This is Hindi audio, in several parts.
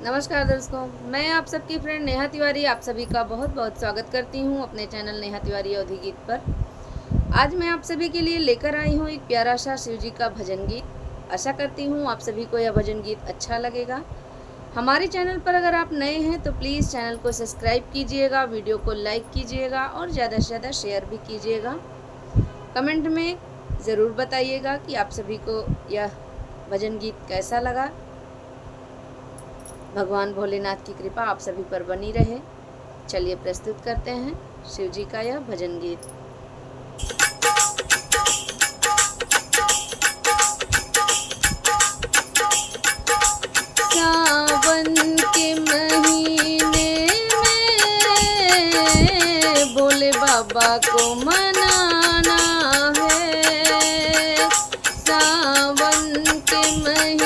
नमस्कार दोस्तों, मैं आप सबकी फ्रेंड नेहा तिवारी आप सभी का बहुत बहुत स्वागत करती हूँ अपने चैनल नेहा तिवारी अवधी गीत पर। आज मैं आप सभी के लिए लेकर आई हूँ एक प्यारा सा शिव जी का भजन गीत। आशा करती हूँ आप सभी को यह भजन गीत अच्छा लगेगा। हमारे चैनल पर अगर आप नए हैं तो प्लीज़ चैनल को सब्सक्राइब कीजिएगा, वीडियो को लाइक कीजिएगा और ज़्यादा से ज़्यादा शेयर भी कीजिएगा। कमेंट में ज़रूर बताइएगा कि आप सभी को यह भजन गीत कैसा लगा। भगवान भोलेनाथ की कृपा आप सभी पर बनी रहे। चलिए प्रस्तुत करते हैं शिव जी का यह भजन गीत। सावन के महीने में भोले बाबा को मनाना है। सावन के महीने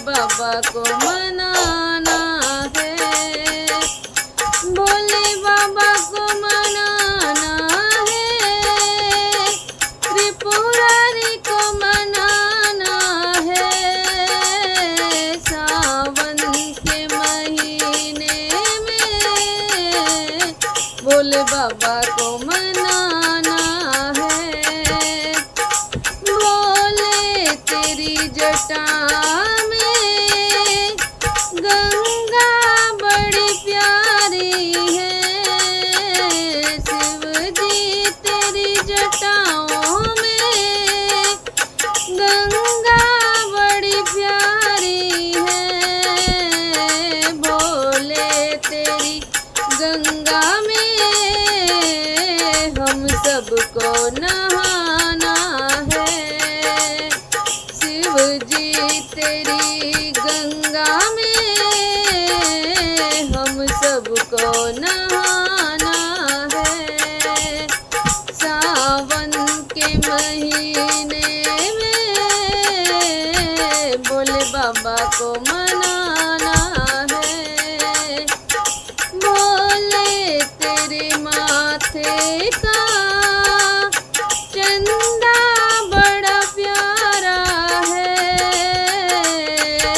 बाबा को मनाना है। भोले बाबा को मनाना है। त्रिपुरारी को मनाना है। सावन के महीने में भोले बाबा को मनाना है। भोले तेरी जटा गंगा में हम सबको नहाना है। शिव जी तेरी गंगा में हम सबको नहाना है। सावन के महीने में भोले बाबा को मनाना है। भोले तेरे माथे का चंदा बड़ा प्यारा है।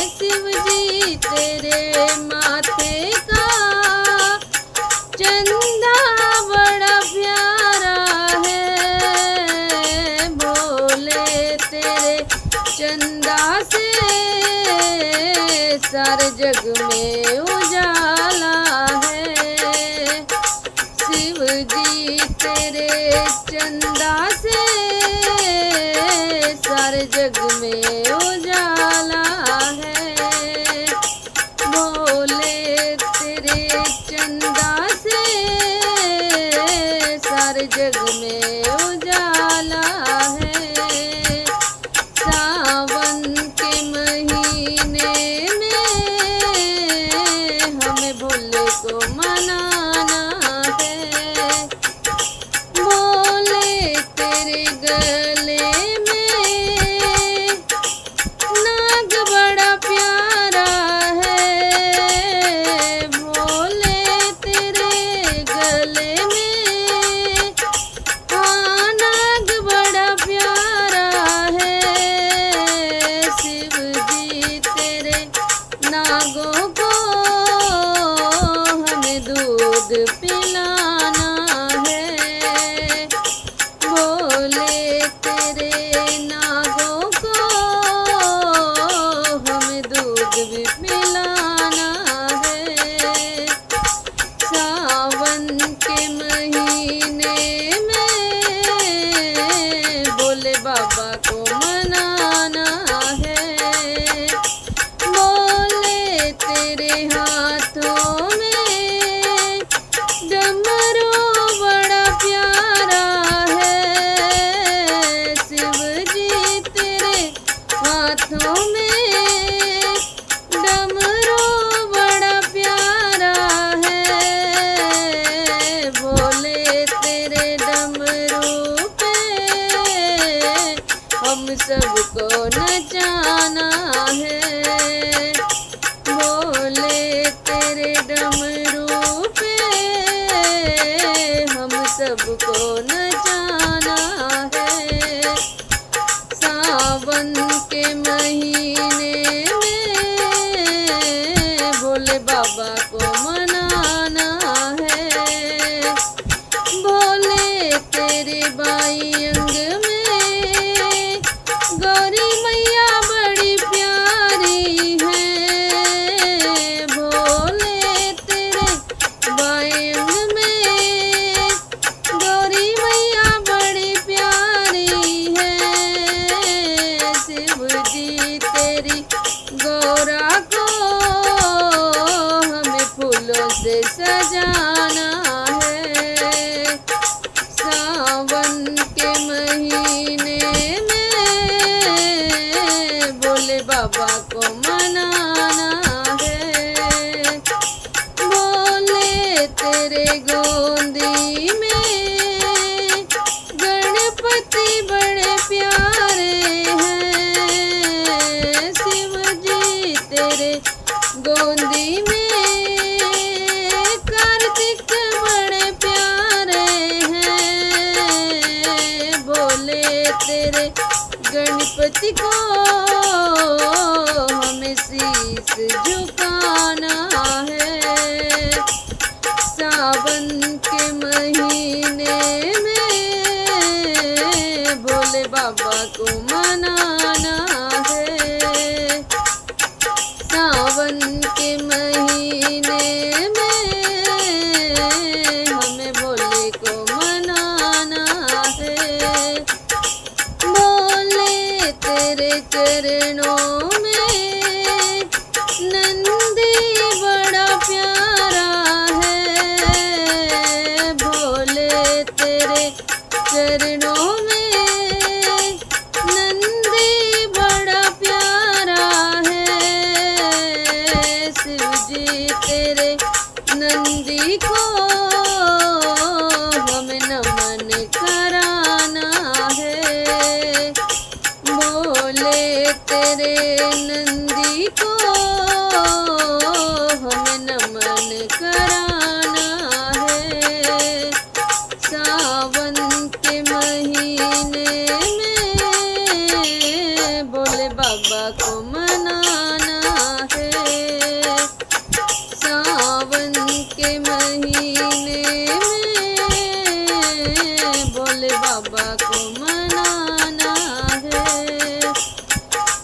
शिव जी तेरे माथे का चंदा बड़ा प्यारा है। भोले तेरे चंदा से सारे जग में उजाला है। शिव जी तेरे चंदा से सारे जग में उजाला है। भोले तेरे चंदा से सारे जग में उजाला है। सावन के महीने हमें भोले को मनाना है। भोले तेरे गले में नाग बड़ा प्यारा है। भोले तेरे गले में नाग बड़ा प्यारा है। शिव जी तेरे नागों को दूध पिलाना है। भोले तेरे नागों को हमें दूध भी पिलाना है। सावन के महीने में भोले बाबा को मनाना है। भोले तेरे हाथों में डमरू बड़ा प्यारा है। शिव जी तेरे हाथों में डमरू बड़ा प्यारा है। भोले तेरे डमरू पे हम सबको नचाना है। भोले तेरे डमरू सबको नचाना है। सावन सावन के महीने में भोले बाबा को मनाना है। भोले तेरे बाई अंग में गौरी मैया बड़ी प्यारी है। भोले तेरे बाई अंग में गौरी मैया बड़ी प्यारी है। शिव जी तेरी गौरा को हमें फूलों से सजाना है। सावन के महीने में भोले बाबा को मनाना है। भोले तेरे गोंदी में गणपति बड़े प्यारे हैं। शिव जी तेरे गोंदी में कार्तिक बड़े प्यारे हैं। भोले तेरे गणपति को हमें शीश झुकाना है। सावन के महीने में भोले बाबा को मनाना है। सावन के महीने में हमें भोले को मनाना है। भोले तेरे चरणों में नंदी बड़ा प्यारा है। भोले तेरे चरणों में नंदी बड़ा प्यारा है। शिव जी तेरे नंदी को हमें नमन कराना है। भोले तेरे नंदी को हमें नमन कराना है। सावन के महीने में भोले बाबा को मनाना है। सावन के महीने में भोले बाबा को मनाना है।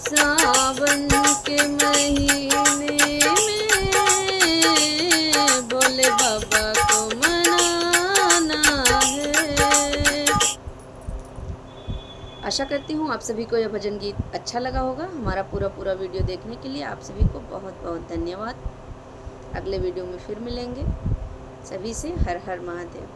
सावन के महीने में भोले बाबा को मनाना है। आशा करती हूँ आप सभी को यह भजन गीत अच्छा लगा होगा। हमारा पूरा वीडियो देखने के लिए आप सभी को बहुत बहुत धन्यवाद। अगले वीडियो में फिर मिलेंगे। सभी से हर हर महादेव।